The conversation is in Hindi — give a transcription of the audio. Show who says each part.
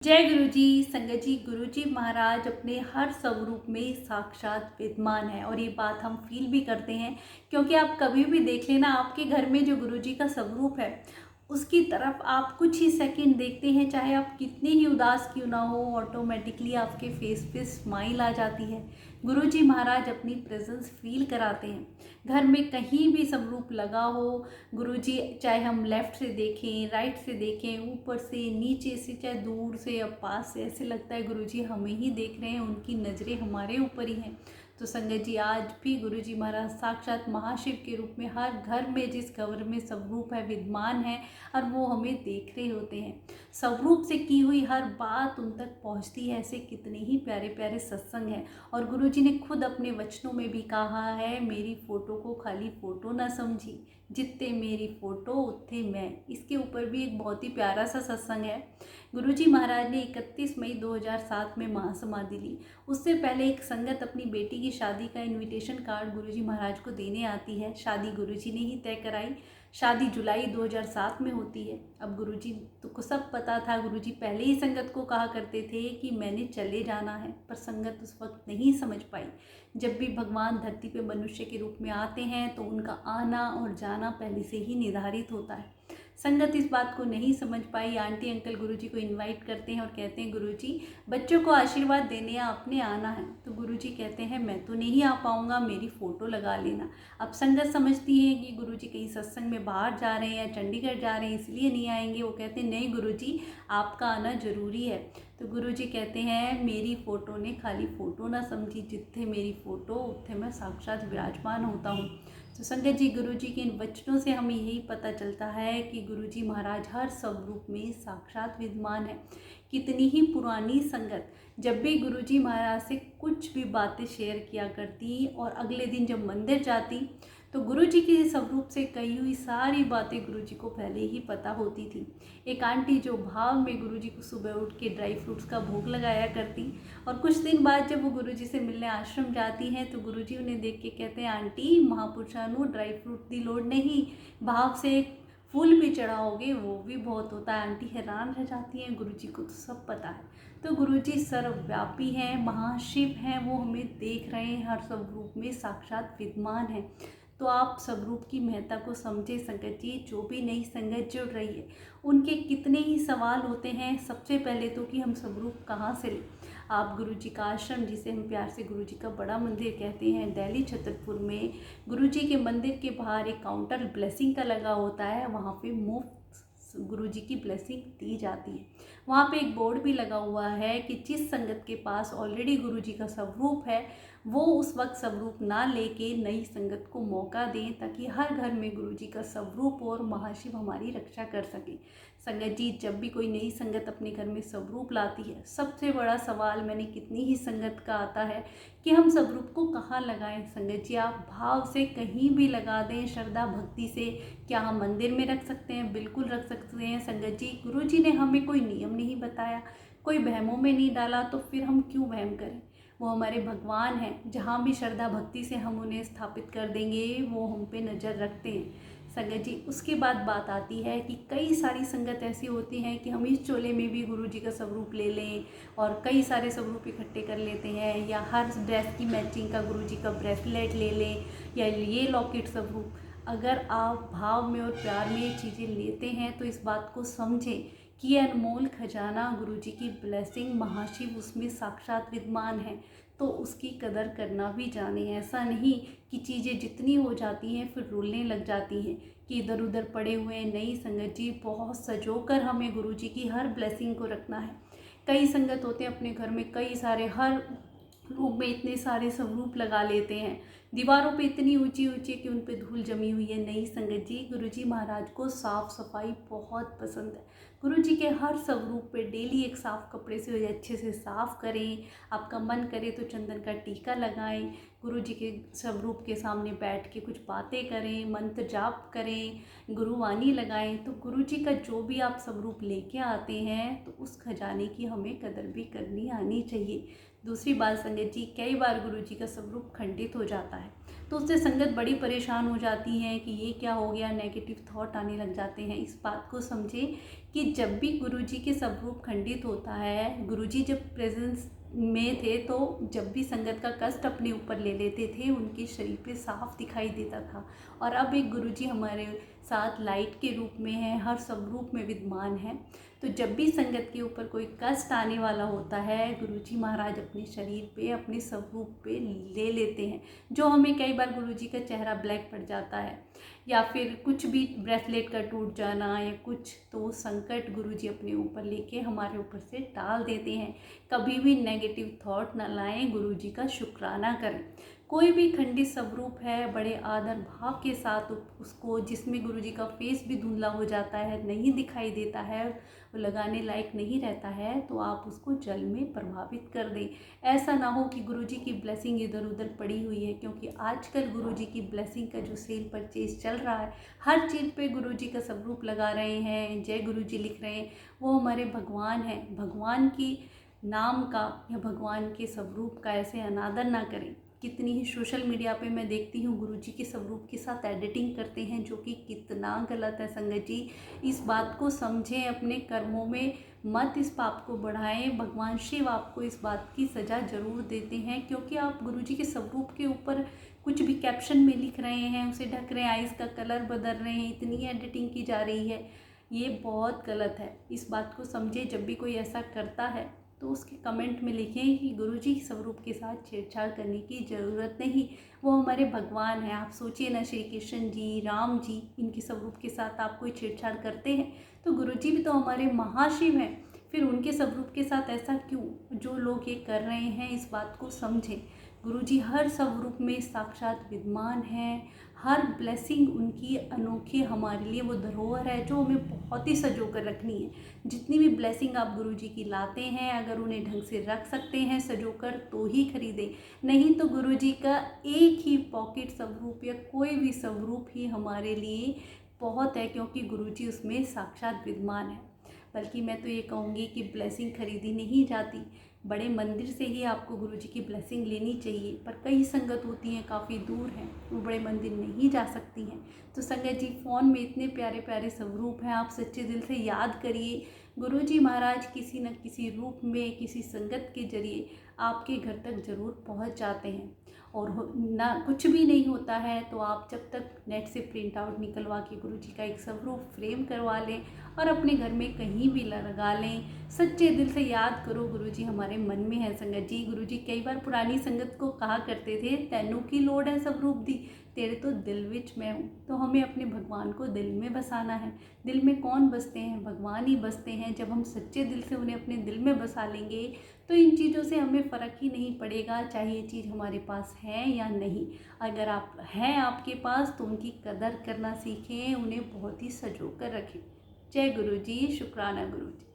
Speaker 1: जय गुरु जी। संगत जी, गुरु जी महाराज अपने हर स्वरूप में साक्षात विद्यमान है और ये बात हम फील भी करते हैं, क्योंकि आप कभी भी देख लेना आपके घर में जो गुरु जी का स्वरूप है उसकी तरफ आप कुछ ही सेकंड देखते हैं, चाहे आप कितने ही उदास क्यों ना हो, ऑटोमेटिकली आपके फेस पे स्माइल आ जाती है। गुरु जी महाराज अपनी प्रेजेंस फील कराते हैं। घर में कहीं भी स्वरूप लगा हो, गुरु जी चाहे हम लेफ्ट से देखें, राइट से देखें, ऊपर से, नीचे से, चाहे दूर से या पास से, ऐसे लगता है गुरु जी हमें ही देख रहे हैं, उनकी नज़रें हमारे ऊपर ही हैं। तो संगत जी, आज भी गुरु जी महाराज साक्षात महाशिव के रूप में हर घर में जिस घर में स्वरूप है विद्यमान है और वो हमें देख रहे होते हैं। स्वरूप से की हुई हर बात उन तक पहुंचती है। ऐसे कितने ही प्यारे प्यारे सत्संग हैं और गुरु जी ने खुद अपने वचनों में भी कहा है, मेरी फ़ोटो को खाली फ़ोटो ना समझी, जितने मेरी फ़ोटो उतने मैं। इसके ऊपर भी एक बहुत ही प्यारा सा सत्संग है। गुरु जी महाराज ने 31 मई 2007 में महासमाधि ली। उससे पहले एक संगत अपनी बेटी की शादी का इनविटेशन कार्ड गुरु जी महाराज को देने आती है। शादी गुरु जी ने ही तय कराई। शादी जुलाई 2007 में होती है। अब गुरु जी को सब पता था। गुरु जी पहले ही संगत को कहा करते थे कि मैंने चले जाना है, पर संगत उस वक्त नहीं समझ पाई। जब भी भगवान धरती पे मनुष्य के रूप में आते हैं तो उनका आना और जाना पहले से ही निर्धारित होता है। संगत इस बात को नहीं समझ पाई। आंटी अंकल गुरुजी को इनवाइट करते हैं और कहते हैं, गुरुजी बच्चों को आशीर्वाद देने आपने आना है। तो गुरुजी कहते हैं, मैं तो नहीं आ पाऊंगा, मेरी फ़ोटो लगा लेना। अब संगत समझती है कि गुरुजी कहीं सत्संग में बाहर जा रहे हैं या चंडीगढ़ जा रहे हैं इसलिए नहीं आएंगे। वो कहते हैं, नहीं गुरुजी आपका आना ज़रूरी है। तो गुरुजी कहते हैं, मेरी फ़ोटो ने खाली फ़ोटो ना समझी, जितने मेरी फ़ोटो उतने मैं साक्षात विराजमान होता हूँ। तो संगत जी, गुरु जी के इन वचनों से हमें यही पता चलता है कि गुरु जी महाराज हर स्वरूप में साक्षात विद्यमान है। कितनी ही पुरानी संगत जब भी गुरु जी महाराज से कुछ भी बातें शेयर किया करती और अगले दिन जब मंदिर जाती तो गुरु जी के स्वरूप से कही हुई सारी बातें गुरु जी को पहले ही पता होती थी। एक आंटी जो भाव में गुरु जी को सुबह उठ के ड्राई फ्रूट्स का भोग लगाया करती, और कुछ दिन बाद जब वो गुरु जी से मिलने आश्रम जाती हैं तो गुरु जी उन्हें देख के कहते हैं, आंटी महापुरुषानु ड्राई फ्रूट की लोड़ नहीं, भाव से फूल भी चढ़ाओगे वो भी बहुत होता है। आंटी हैरान रह जाती हैं, गुरु जी को तो सब पता है। तो गुरु जी सर्वव्यापी हैं, महाशिव हैं, वो हमें देख रहे हैं, हर स्वरूप में साक्षात विद्यमान है। तो आप स्वरूप की महत्ता को समझे संगत जी। जो भी नई संगत जुड़ रही है उनके कितने ही सवाल होते हैं। सबसे पहले तो कि हम स्वरूप कहाँ से लें। आप गुरु जी का आश्रम, जिसे हम प्यार से गुरु जी का बड़ा मंदिर कहते हैं, दिल्ली छतरपुर में गुरु जी के मंदिर के बाहर एक काउंटर ब्लेसिंग का लगा होता है। वहाँ पे मुफ्त गुरु जी की ब्लेसिंग दी जाती है। वहाँ पे एक बोर्ड भी लगा हुआ है कि जिस संगत के पास ऑलरेडी गुरु जी का स्वरूप है वो उस वक्त स्वरूप ना लेके नई संगत को मौका दें, ताकि हर घर में गुरु जी का स्वरूप और महाशिव हमारी रक्षा कर सके। संगत जी, जब भी कोई नई संगत अपने घर में स्वरूप लाती है, सबसे बड़ा सवाल मैंने कितनी ही संगत का आता है कि हम स्वरूप को कहाँ लगाएं। संगत जी, आप भाव से कहीं भी लगा दें, श्रद्धा भक्ति से। क्या हम मंदिर में रख सकते हैं? बिल्कुल रख सकते हैं संगत जी। गुरु जी ने हमें कोई नियम नहीं बताया, कोई वहमों में नहीं डाला, तो फिर हम क्यों वहम करें। वो हमारे भगवान हैं, जहाँ भी श्रद्धा भक्ति से हम उन्हें स्थापित कर देंगे वो हम पे नज़र रखते हैं संगत जी। उसके बाद बात आती है कि कई सारी संगत ऐसी होती हैं कि हम इस चोले में भी गुरु जी का स्वरूप ले लें और कई सारे स्वरूप इकट्ठे कर लेते हैं, या हर ड्रेस की मैचिंग का गुरु जी का ब्रेसलेट ले लें, या ये लॉकेट स्वरूप। अगर आप भाव में और प्यार में ये चीज़ें लेते हैं तो इस बात को समझें कि ये अनमोल खजाना गुरु जी की ब्लेसिंग, महाशिव उसमें साक्षात विद्यमान है, तो उसकी कदर करना भी जाने। ऐसा नहीं कि चीज़ें जितनी हो जाती हैं फिर रुलने लग जाती हैं कि इधर उधर पड़े हुए। नई संगत जी, बहुत सजोकर हमें गुरु जी की हर ब्लेसिंग को रखना है। कई संगत होते हैं अपने घर में कई सारे, हर रूम में इतने सारे स्वरूप लगा लेते हैं, दीवारों पे इतनी ऊंची ऊंची कि उन पे धूल जमी हुई है। नहीं संगत जी, गुरुजी महाराज को साफ़ सफाई बहुत पसंद है। गुरुजी के हर स्वरूप पे डेली एक साफ़ कपड़े से अच्छे से साफ़ करें। आपका मन करे तो चंदन का टीका लगाएं, गुरुजी के स्वरूप के सामने बैठ के कुछ बातें करें, मंत्र जाप करें, गुरुवाणी लगाएं। तो गुरुजी का जो भी आप स्वरूप लेके आते हैं तो उस खजाने की हमें कदर भी करनी आनी चाहिए। दूसरी बात संगत जी, कई बार गुरु जी का स्वरूप खंडित हो जाता है तो उससे संगत बड़ी परेशान हो जाती है कि ये क्या हो गया, नेगेटिव थॉट आने लग जाते हैं। इस बात को समझें कि जब भी गुरुजी के स्वरूप खंडित होता है, गुरुजी जब प्रेजेंस में थे तो जब भी संगत का कष्ट अपने ऊपर ले लेते थे, उनके शरीर पे साफ दिखाई देता था। और अब एक गुरुजी हमारे साथ लाइट के रूप में है, हर स्वरूप में विद्यमान है। तो जब भी संगत के ऊपर कोई कष्ट आने वाला होता है, गुरुजी महाराज अपने शरीर पे, अपने स्वरूप पे ले लेते हैं। जो हमें कई बार गुरुजी का चेहरा ब्लैक पड़ जाता है या फिर कुछ भी ब्रेसलेट का टूट जाना या कुछ, तो वो संकट गुरुजी अपने ऊपर लेके हमारे ऊपर से टाल देते हैं। कभी भी नेगेटिव थॉट न लाएं, गुरुजी का शुक्राना करें। कोई भी खंडित स्वरूप है, बड़े आदर भाव के साथ उसको, जिसमें गुरुजी का फेस भी धुंधला हो जाता है, नहीं दिखाई देता है, वो लगाने लायक नहीं रहता है, तो आप उसको जल में प्रभावित कर दें। ऐसा ना हो कि गुरुजी की ब्लेसिंग इधर उधर पड़ी हुई है, क्योंकि आजकल गुरुजी की ब्लेसिंग का जो सेल परचेज चल रहा है, हर चीज़ पे गुरुजी का स्वरूप लगा रहे हैं, जय गुरुजी लिख रहे हैं। वो हमारे भगवान हैं। भगवान की नाम का या भगवान के स्वरूप का ऐसे अनादर ना करें। कितनी ही सोशल मीडिया पे मैं देखती हूँ गुरुजी के स्वरूप के साथ एडिटिंग करते हैं, जो कि कितना गलत है। संगत जी, इस बात को समझें, अपने कर्मों में मत इस पाप को बढ़ाएं। भगवान शिव आपको इस बात की सज़ा जरूर देते हैं, क्योंकि आप गुरुजी के स्वरूप के ऊपर कुछ भी कैप्शन में लिख रहे हैं, उसे ढक रहे हैं, आइज़ का कलर बदल रहे हैं, इतनी एडिटिंग की जा रही है। ये बहुत गलत है। इस बात को समझे, जब भी कोई ऐसा करता है तो उसके कमेंट में लिखें कि गुरुजी के स्वरूप के साथ छेड़छाड़ करने की ज़रूरत नहीं। वो हमारे भगवान हैं। आप सोचिए ना, श्री कृष्ण जी, राम जी, इनके स्वरूप के साथ आप कोई छेड़छाड़ करते हैं, तो गुरुजी भी तो हमारे महाशिव हैं। फिर उनके स्वरूप के साथ ऐसा क्यों? जो लोग ये कर रहे हैं, इस बात को समझें। गुरुजी हर स्वरूप में साक्षात विद्यमान हैं। हर ब्लेसिंग उनकी अनोखी हमारे लिए वो धरोहर है, जो हमें बहुत ही सजो कर रखनी है। जितनी भी ब्लेसिंग आप गुरुजी की लाते हैं, अगर उन्हें ढंग से रख सकते हैं सजो कर, तो ही खरीदें। नहीं तो गुरुजी का एक ही पॉकेट स्वरूप या कोई भी स्वरूप ही हमारे लिए बहुत है, क्योंकि गुरुजी उसमें साक्षात विद्यमान है। बल्कि मैं तो ये कहूँगी कि ब्लेसिंग खरीदी नहीं जाती, बड़े मंदिर से ही आपको गुरुजी की ब्लेसिंग लेनी चाहिए। पर कई संगत होती हैं काफ़ी दूर हैं, वो बड़े मंदिर नहीं जा सकती हैं। तो संगत जी, फ़ोन में इतने प्यारे प्यारे स्वरूप हैं, आप सच्चे दिल से याद करिए। गुरुजी महाराज किसी न किसी रूप में, किसी संगत के जरिए आपके घर तक ज़रूर पहुंच जाते हैं। और ना कुछ भी नहीं होता है तो आप जब तक नेट से प्रिंट आउट निकलवा के गुरुजी का एक स्वरूप फ्रेम करवा लें और अपने घर में कहीं भी लगा लें। सच्चे दिल से याद करो, गुरुजी हमारे मन में है। संगत जी, गुरुजी कई बार पुरानी संगत को कहा करते थे, तैनू की लोड़ है स्वरूप दी, तेरे तो दिल विच मैं हूँ। तो हमें अपने भगवान को दिल में बसाना है। दिल में कौन बसते हैं? भगवान ही बसते हैं। जब हम सच्चे दिल से उन्हें अपने दिल में बसा लेंगे तो इन चीज़ों से हमें फ़र्क ही नहीं पड़ेगा, चाहे ये चीज़ हमारे पास है या नहीं। अगर आप हैं आपके पास तो उनकी कदर करना सीखें, उन्हें बहुत ही सजो कर रखें। जय गुरु जी, शुक्राना गुरु जी।